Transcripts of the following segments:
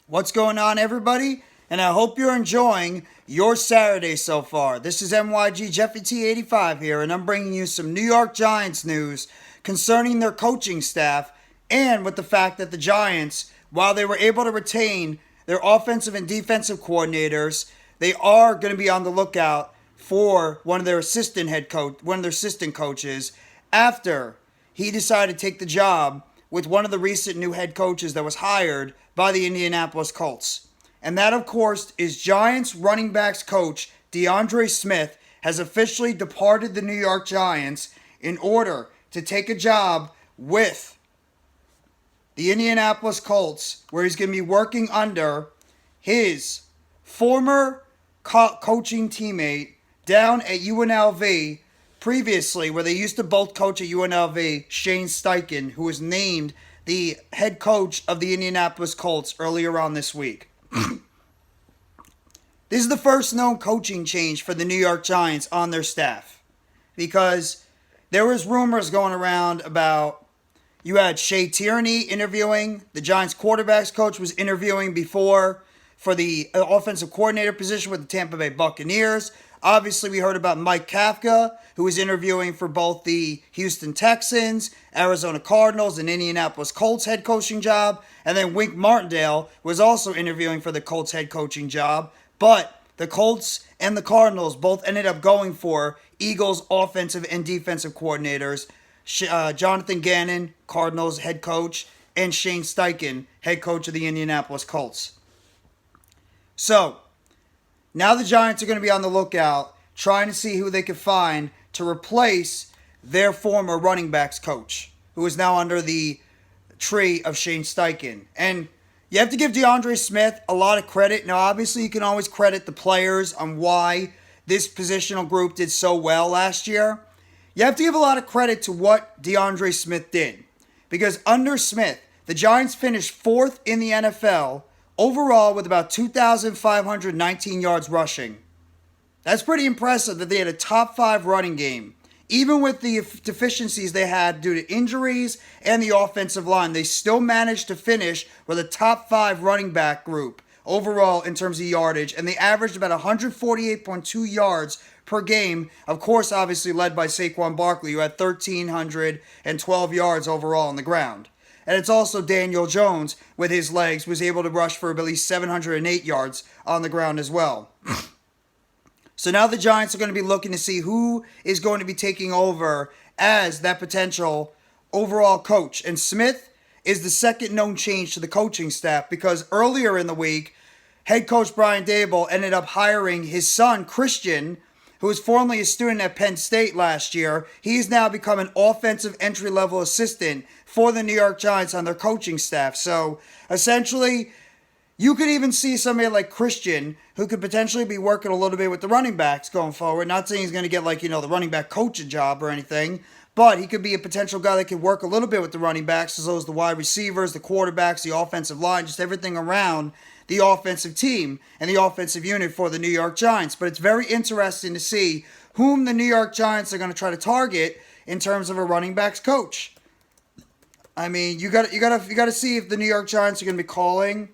What's going on, everybody? And I hope you're enjoying your Saturday so far. This is NYG Jeffy T85 here, and I'm bringing you some New York Giants news concerning their coaching staff and with the fact that the Giants, while they were able to retain their offensive and defensive coordinators, they are going to be on the lookout for one of their assistant coaches after he decided to take the job with one of the recent new head coaches that was hired by the Indianapolis Colts. And that, of course, is Giants running backs coach DeAndre Smith has officially departed the New York Giants in order to take a job with the Indianapolis Colts, where he's going to be working under his former coaching teammate down at UNLV previously, where they used to both coach at UNLV, Shane Steichen, who was named the head coach of the Indianapolis Colts earlier on this week. This is the first known coaching change for the New York Giants on their staff, because there was rumors going around about, you had Shea Tierney interviewing, the Giants quarterbacks coach was interviewing before for the offensive coordinator position with the Tampa Bay Buccaneers. Obviously, we heard about Mike Kafka, who was interviewing for both the Houston Texans, Arizona Cardinals, and Indianapolis Colts head coaching job. And then Wink Martindale was also interviewing for the Colts head coaching job. But the Colts and the Cardinals both ended up going for Eagles offensive and defensive coordinators. Jonathan Gannon, Cardinals head coach, and Shane Steichen, head coach of the Indianapolis Colts. So, now the Giants are going to be on the lookout, trying to see who they can find to replace their former running backs coach, who is now under the tree of Shane Steichen. And you have to give DeAndre Smith a lot of credit. Now, obviously, you can always credit the players on why this positional group did so well last year. You have to give a lot of credit to what DeAndre Smith did, because under Smith, the Giants finished fourth in the NFL overall with about 2,519 yards rushing. That's pretty impressive that they had a top 5 running game. Even with the deficiencies they had due to injuries and the offensive line, they still managed to finish with a top 5 running back group overall in terms of yardage, and they averaged about 148.2 yards per game. Of course, obviously led by Saquon Barkley, who had 1,312 yards overall on the ground. And it's also Daniel Jones, with his legs, was able to rush for at least 708 yards on the ground as well. So now the Giants are going to be looking to see who is going to be taking over as that potential overall coach. And Smith is the second known change to the coaching staff, because earlier in the week, head coach Brian Daboll ended up hiring his son, Christian, who was formerly a student at Penn State last year. He's now become an offensive entry-level assistant for the New York Giants on their coaching staff. So, essentially, you could even see somebody like Christian, who could potentially be working a little bit with the running backs going forward. Not saying he's going to get, the running back coaching job or anything, but he could be a potential guy that could work a little bit with the running backs, as well as the wide receivers, the quarterbacks, the offensive line, just everything around the offensive team and the offensive unit for the New York Giants. But it's very interesting to see whom the New York Giants are going to try to target in terms of a running backs coach. I mean, you got to see if the New York Giants are going to be calling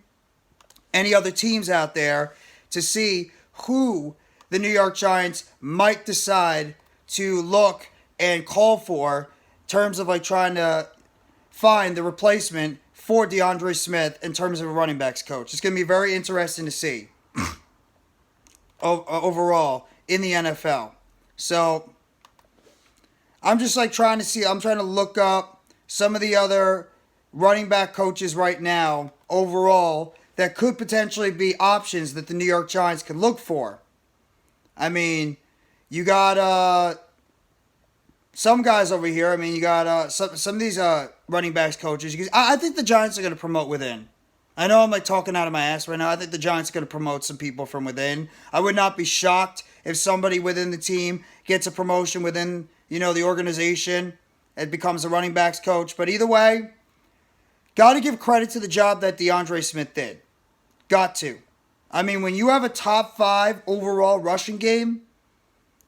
any other teams out there to see who the New York Giants might decide to look and call for in terms of trying to find the replacement for DeAndre Smith in terms of a running backs coach. It's going to be very interesting to see overall in the NFL. So I'm just trying to look up some of the other running back coaches right now overall that could potentially be options that the New York Giants could look for. I mean, you got some guys over here. I mean, you got some of these running backs coaches. I think the Giants are going to promote within. I know I'm talking out of my ass right now. I think the Giants are going to promote some people from within. I would not be shocked if somebody within the team gets a promotion within, the organization and becomes a running backs coach. But either way, got to give credit to the job that DeAndre Smith did. Got to. I mean, when you have a top 5 overall rushing game,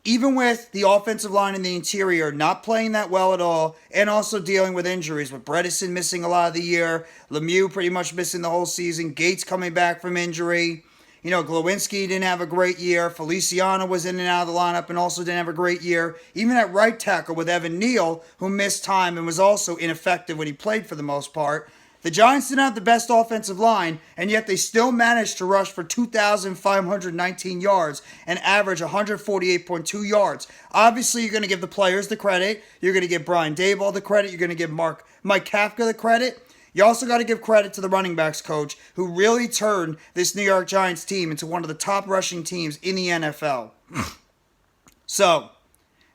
even with the offensive line and the interior not playing that well at all, and also dealing with injuries, with Bredesen missing a lot of the year, Lemieux pretty much missing the whole season, Gates coming back from injury, Glowinski didn't have a great year, Feliciano was in and out of the lineup and also didn't have a great year, even at right tackle with Evan Neal, who missed time and was also ineffective when he played for the most part. The Giants didn't have the best offensive line, and yet they still managed to rush for 2,519 yards and average 148.2 yards. Obviously, you're going to give the players the credit. You're going to give Brian Daboll the credit. You're going to give Mike Kafka the credit. You also got to give credit to the running backs coach, who really turned this New York Giants team into one of the top rushing teams in the NFL. So,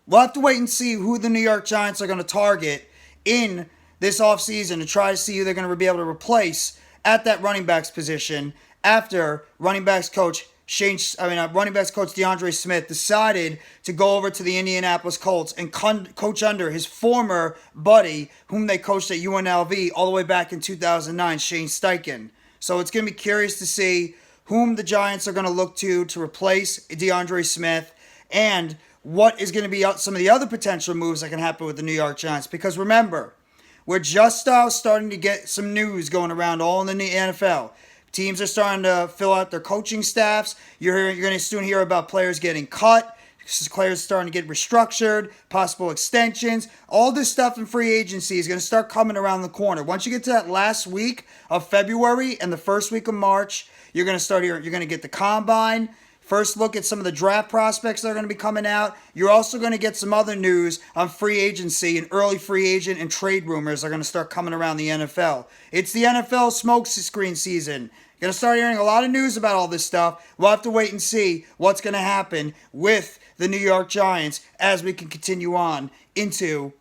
we'll have to wait and see who the New York Giants are going to target in this offseason to try to see who they're going to be able to replace at that running backs position after running backs coach DeAndre Smith decided to go over to the Indianapolis Colts and coach under his former buddy, whom they coached at UNLV all the way back in 2009, Shane Steichen. So it's going to be curious to see whom the Giants are going to look to replace DeAndre Smith, and what is going to be some of the other potential moves that can happen with the New York Giants. Because remember, we're just starting to get some news going around all in the NFL. Teams are starting to fill out their coaching staffs. You're going to soon hear about players getting cut, players starting to get restructured, possible extensions. All this stuff in free agency is going to start coming around the corner. Once you get to that last week of February and the first week of March, you're going to start here. You're going to get the combine. First look at some of the draft prospects that are going to be coming out. You're also going to get some other news on free agency, and early free agent and trade rumors are going to start coming around the NFL. It's the NFL smoke screen season. You're going to start hearing a lot of news about all this stuff. We'll have to wait and see what's going to happen with the New York Giants as we can continue on into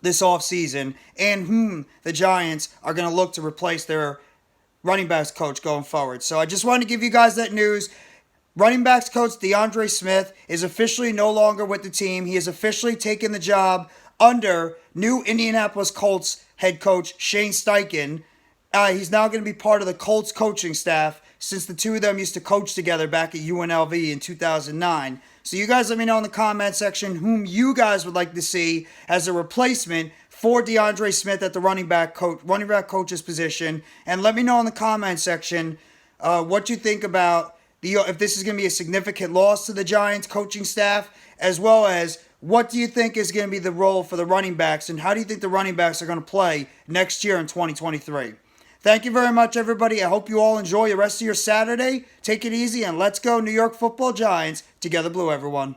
this offseason, and whom the Giants are going to look to replace their running backs coach going forward. So I just wanted to give you guys that news. Running backs coach DeAndre Smith is officially no longer with the team. He has officially taken the job under new Indianapolis Colts head coach Shane Steichen. He's now going to be part of the Colts coaching staff, since the two of them used to coach together back at UNLV in 2009. So you guys let me know in the comment section whom you guys would like to see as a replacement for DeAndre Smith at the running back coach's position. And let me know in the comment section what you think about if this is going to be a significant loss to the Giants coaching staff, as well as what do you think is going to be the role for the running backs, and how do you think the running backs are going to play next year in 2023. Thank you very much, everybody. I hope you all enjoy the rest of your Saturday. Take it easy, and let's go New York Football Giants. Together Blue, everyone.